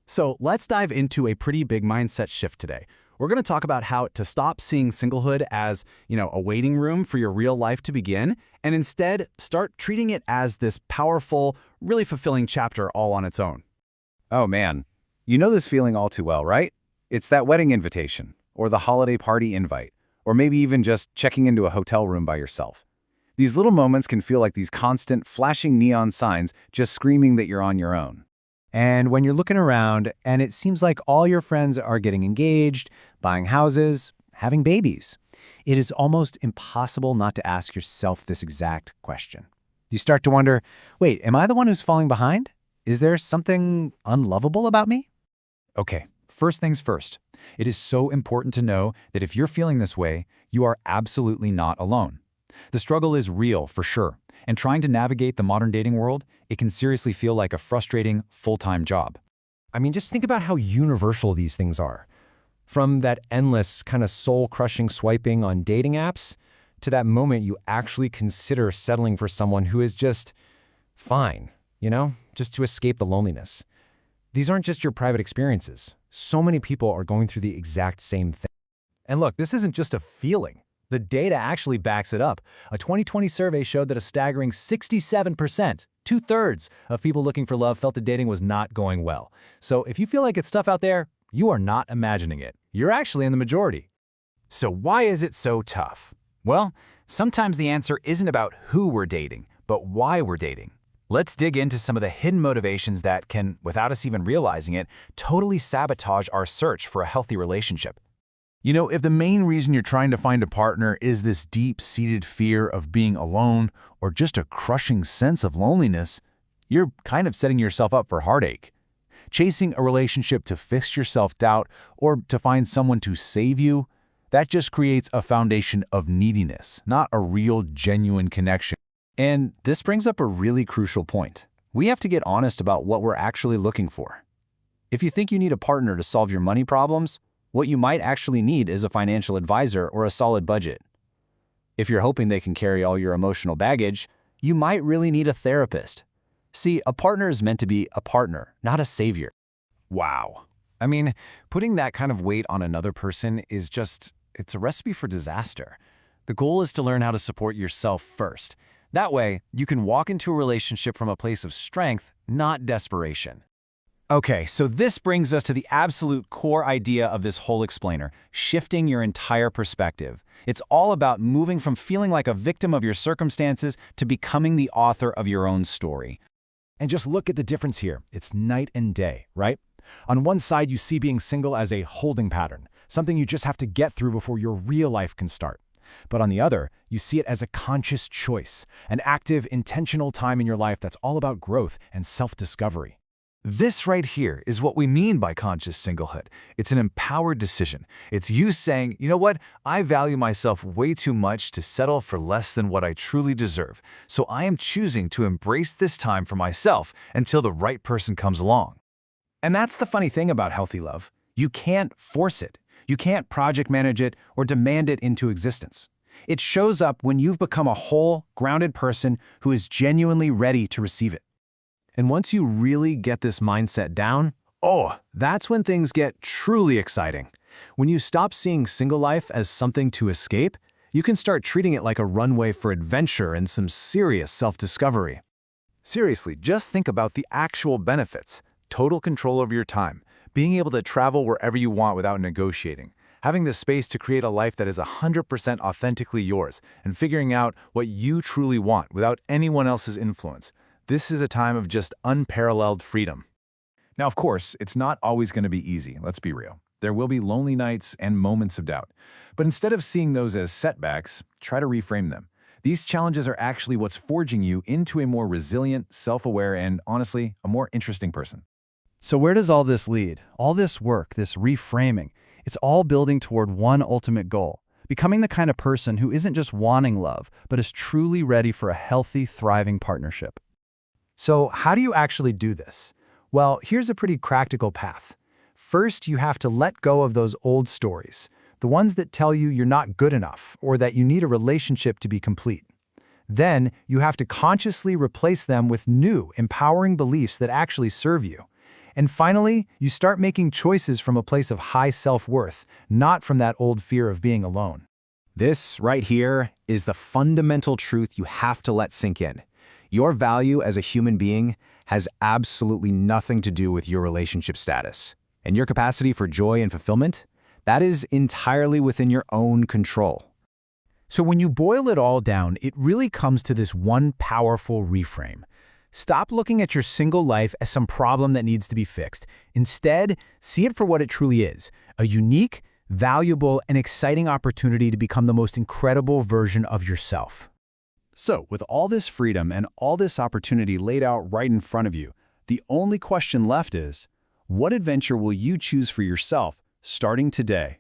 So let's dive into a pretty big mindset shift today. We're going to talk about how to stop seeing singlehood as, a waiting room for your real life to begin, and instead start treating it as this powerful, really fulfilling chapter all on its own. Oh man, you know this feeling all too well, right? It's that wedding invitation, or the holiday party invite, or maybe even just checking into a hotel room by yourself. These little moments can feel like these constant, flashing neon signs just screaming that you're on your own. And when you're looking around and it seems like all your friends are getting engaged, buying houses, having babies, it is almost impossible not to ask yourself this exact question. You start to wonder, wait, am I the one who's falling behind? Is there something unlovable about me? Okay, first things first. It is so important to know that if you're feeling this way, you are absolutely not alone. The struggle is real, for sure, and trying to navigate the modern dating world, it can seriously feel like a frustrating, full-time job. I mean, just think about how universal these things are. From that endless kind of soul-crushing swiping on dating apps to that moment you actually consider settling for someone who is just fine, just to escape the loneliness. These aren't just your private experiences. So many people are going through the exact same thing. And look, this isn't just a feeling. The data actually backs it up. A 2020 survey showed that a staggering 67%, two-thirds of people looking for love felt that dating was not going well. So if you feel like it's tough out there, you are not imagining it. You're actually in the majority. So why is it so tough? Well, sometimes the answer isn't about who we're dating, but why we're dating. Let's dig into some of the hidden motivations that can, without us even realizing it, totally sabotage our search for a healthy relationship. If the main reason you're trying to find a partner is this deep-seated fear of being alone or just a crushing sense of loneliness, you're kind of setting yourself up for heartache. Chasing a relationship to fix your self-doubt or to find someone to save you, that just creates a foundation of neediness, not a real, genuine connection. And this brings up a really crucial point. We have to get honest about what we're actually looking for. If you think you need a partner to solve your money problems, what you might actually need is a financial advisor or a solid budget. If you're hoping they can carry all your emotional baggage, you might really need a therapist. See, a partner is meant to be a partner, not a savior. Wow. I mean, putting that kind of weight on another person is it's a recipe for disaster. The goal is to learn how to support yourself first. That way, you can walk into a relationship from a place of strength, not desperation. Okay, so this brings us to the absolute core idea of this whole explainer, shifting your entire perspective. It's all about moving from feeling like a victim of your circumstances to becoming the author of your own story. And just look at the difference here. It's night and day, right? On one side, you see being single as a holding pattern, something you just have to get through before your real life can start. But on the other, you see it as a conscious choice, an active, intentional time in your life that's all about growth and self-discovery. This right here is what we mean by conscious singlehood. It's an empowered decision. It's you saying, you know what, I value myself way too much to settle for less than what I truly deserve. So I am choosing to embrace this time for myself until the right person comes along. And that's the funny thing about healthy love. You can't force it. You can't project manage it or demand it into existence. It shows up when you've become a whole, grounded person who is genuinely ready to receive it. And once you really get this mindset down, that's when things get truly exciting. When you stop seeing single life as something to escape, you can start treating it like a runway for adventure and some serious self-discovery. Seriously, just think about the actual benefits. Total control over your time, being able to travel wherever you want without negotiating, having the space to create a life that is 100% authentically yours, and figuring out what you truly want without anyone else's influence. This is a time of just unparalleled freedom. Now, of course, it's not always going to be easy, let's be real. There will be lonely nights and moments of doubt. But instead of seeing those as setbacks, try to reframe them. These challenges are actually what's forging you into a more resilient, self-aware, and honestly, a more interesting person. So where does all this lead? All this work, this reframing, it's all building toward one ultimate goal, becoming the kind of person who isn't just wanting love, but is truly ready for a healthy, thriving partnership. So how do you actually do this? Well, here's a pretty practical path. First, you have to let go of those old stories, the ones that tell you you're not good enough or that you need a relationship to be complete. Then, you have to consciously replace them with new, empowering beliefs that actually serve you. And finally, you start making choices from a place of high self-worth, not from that old fear of being alone. This right here is the fundamental truth you have to let sink in. Your value as a human being has absolutely nothing to do with your relationship status. And your capacity for joy and fulfillment, that is entirely within your own control. So when you boil it all down, it really comes to this one powerful reframe. Stop looking at your single life as some problem that needs to be fixed. Instead, see it for what it truly is, a unique, valuable, and exciting opportunity to become the most incredible version of yourself. So, with all this freedom and all this opportunity laid out right in front of you, the only question left is, what adventure will you choose for yourself starting today?